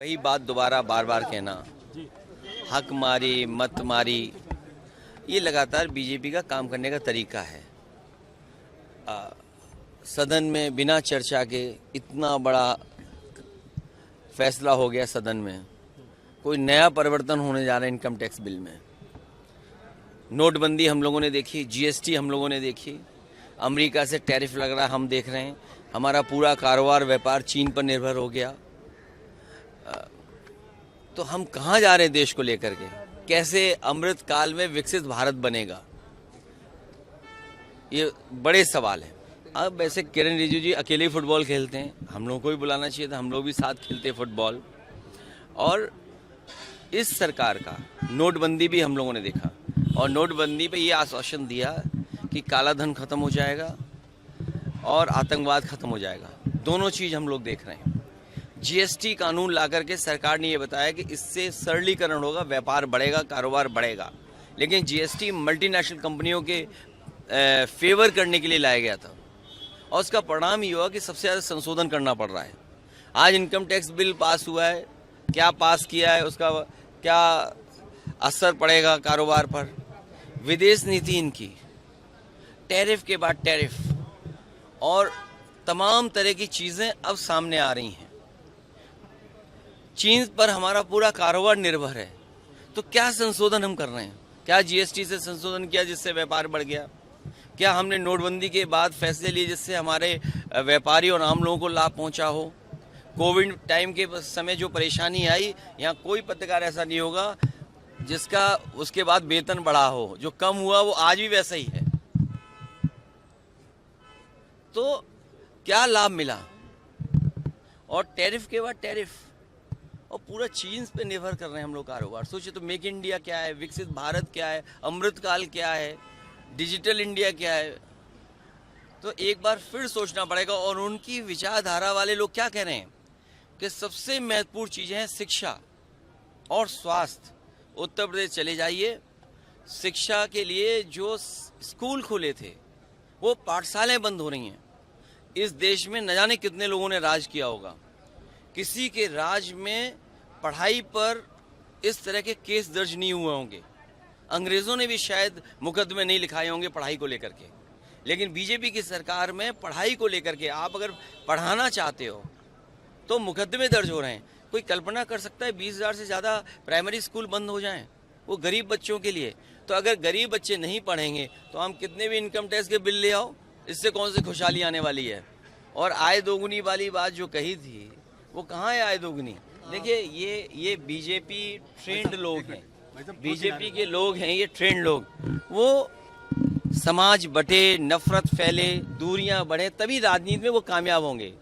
वही बात दोबारा बार बार कहना, हक मारी मत मारी, ये लगातार बीजेपी का काम करने का तरीका है। सदन में बिना चर्चा के इतना बड़ा फैसला हो गया सदन में। कोई नया परिवर्तन होने जा रहा है इनकम टैक्स बिल में। नोटबंदी हम लोगों ने देखी, जीएसटी हम लोगों ने देखी, अमेरिका से टैरिफ लग रहा है हम देख रहे हैं, हमारा पूरा कारोबार व्यापार चीन पर निर्भर हो गया। तो हम कहाँ जा रहे हैं देश को लेकर के? कैसे अमृत काल में विकसित भारत बनेगा, ये बड़े सवाल हैं। अब वैसे किरण रिजिजू जी अकेले ही फुटबॉल खेलते हैं, हम लोगों को भी बुलाना चाहिए था, हम लोग भी साथ खेलते फुटबॉल। और इस सरकार का नोटबंदी भी हम लोगों ने देखा, और नोटबंदी पे ये आश्वासन दिया कि काला धन खत्म हो जाएगा और आतंकवाद खत्म हो जाएगा। दोनों चीज हम लोग देख रहे हैं। जीएसटी कानून ला करके सरकार ने ये बताया कि इससे सरलीकरण होगा, व्यापार बढ़ेगा, कारोबार बढ़ेगा। लेकिन जीएसटी मल्टीनेशनल कंपनियों के फेवर करने के लिए लाया गया था, और उसका परिणाम ये हुआ कि सबसे ज़्यादा संशोधन करना पड़ रहा है। आज इनकम टैक्स बिल पास हुआ है, क्या पास किया है, उसका क्या असर पड़ेगा कारोबार पर। विदेश नीति इनकी, टैरिफ के बाद टैरिफ, और तमाम तरह की चीज़ें अब सामने आ रही हैं। चीन पर हमारा पूरा कारोबार निर्भर है, तो क्या संशोधन हम कर रहे हैं? क्या जीएसटी से संशोधन किया जिससे व्यापार बढ़ गया? क्या हमने नोटबंदी के बाद फैसले लिए जिससे हमारे व्यापारी और आम लोगों को लाभ पहुंचा हो? कोविड टाइम के समय जो परेशानी आई, यहाँ कोई पत्रकार ऐसा नहीं होगा जिसका उसके बाद वेतन बढ़ा हो। जो कम हुआ वो आज भी वैसा ही है। तो क्या लाभ मिला? और टैरिफ के बाद टैरिफ, और पूरा चीन पे निर्भर कर रहे हैं हम लोग कारोबार। सोचिए तो, मेक इंडिया क्या है, विकसित भारत क्या है, अमृतकाल क्या है, डिजिटल इंडिया क्या है? तो एक बार फिर सोचना पड़ेगा। और उनकी विचारधारा वाले लोग क्या कह रहे हैं कि सबसे महत्वपूर्ण चीजें हैं शिक्षा और स्वास्थ्य। उत्तर प्रदेश चले जाइए, शिक्षा के लिए जो स्कूल खुले थे वो पाठशालाएं बंद हो रही हैं। इस देश में न जाने कितने लोगों ने राज किया होगा, किसी के राज में पढ़ाई पर इस तरह के केस दर्ज नहीं हुए होंगे। अंग्रेजों ने भी शायद मुकदमे नहीं लिखाए होंगे पढ़ाई को लेकर के, लेकिन बीजेपी की सरकार में पढ़ाई को लेकर के आप अगर पढ़ाना चाहते हो तो मुकदमे दर्ज हो रहे हैं। कोई कल्पना कर सकता है 20,000 से ज़्यादा प्राइमरी स्कूल बंद हो जाएं, वो गरीब बच्चों के लिए? तो अगर गरीब बच्चे नहीं पढ़ेंगे तो हम कितने भी इनकम टैक्स के बिल ले आओ, इससे कौन सी खुशहाली आने वाली है? और आय दोगुनी वाली बात जो कही थी, वो कहाँ है आय दोगुनी? देखिए, ये बीजेपी ट्रेंड लोग हैं, बीजेपी के लोग हैं ये ट्रेंड लोग। वो समाज बटे, नफरत फैले, दूरियां बढ़े, तभी राजनीति में वो कामयाब होंगे।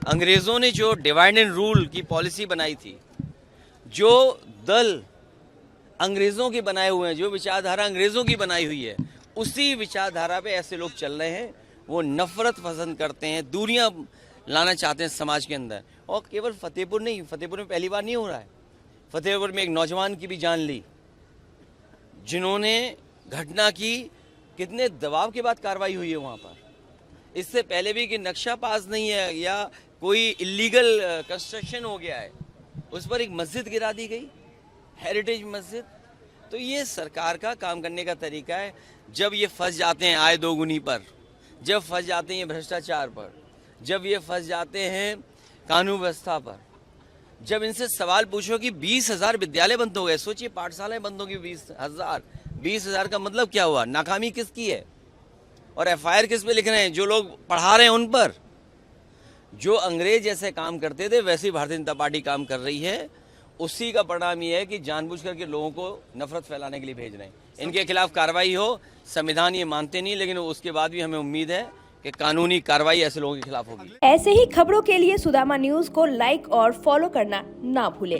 अंग्रेजों ने जो डिवाइड एंड रूल की पॉलिसी बनाई थी, जो दल अंग्रेजों के बनाए हुए हैं, जो विचारधारा अंग्रेजों की बनाई हुई है, उसी विचारधारा पे ऐसे लोग चल रहे हैं। वो नफरत पसंद करते हैं, दूरियां लाना चाहते हैं समाज के अंदर। और केवल फतेहपुर नहीं, फतेहपुर में पहली बार नहीं हो रहा है। फतेहपुर में एक नौजवान की भी जान ली, जिन्होंने घटना की, कितने दबाव के बाद कार्रवाई हुई है वहां पर। इससे पहले भी कि नक्शा पास नहीं है या कोई इलीगल कंस्ट्रक्शन हो गया है, उस पर एक मस्जिद गिरा दी गई, हेरिटेज मस्जिद। तो ये सरकार का काम करने का तरीका है। जब ये फंस जाते हैं आय दोगुनी पर, जब फंस जाते हैं ये भ्रष्टाचार पर, जब ये फंस जाते हैं कानून व्यवस्था पर, जब इनसे सवाल पूछो कि 20,000 विद्यालय बंद हो गए, सोचिए पाठशालाएं बंद होगी 20,000 का मतलब क्या हुआ? नाकामी किसकी है? और एफआईआर किस पे लिख रहे हैं? जो लोग पढ़ा रहे हैं उन पर। जो अंग्रेज जैसे काम करते थे वैसे ही भारतीय जनता पार्टी काम कर रही है। उसी का परिणाम ये है कि जानबूझ करके लोगों को नफरत फैलाने के लिए भेज रहे हैं। इनके खिलाफ कार्रवाई हो, संविधान ये मानते नहीं, लेकिन उसके बाद भी हमें उम्मीद है कि कानूनी कार्रवाई ऐसे लोगों के खिलाफ होगी। ऐसे ही खबरों के लिए सुदामा न्यूज को लाइक और फॉलो करना ना भूलें।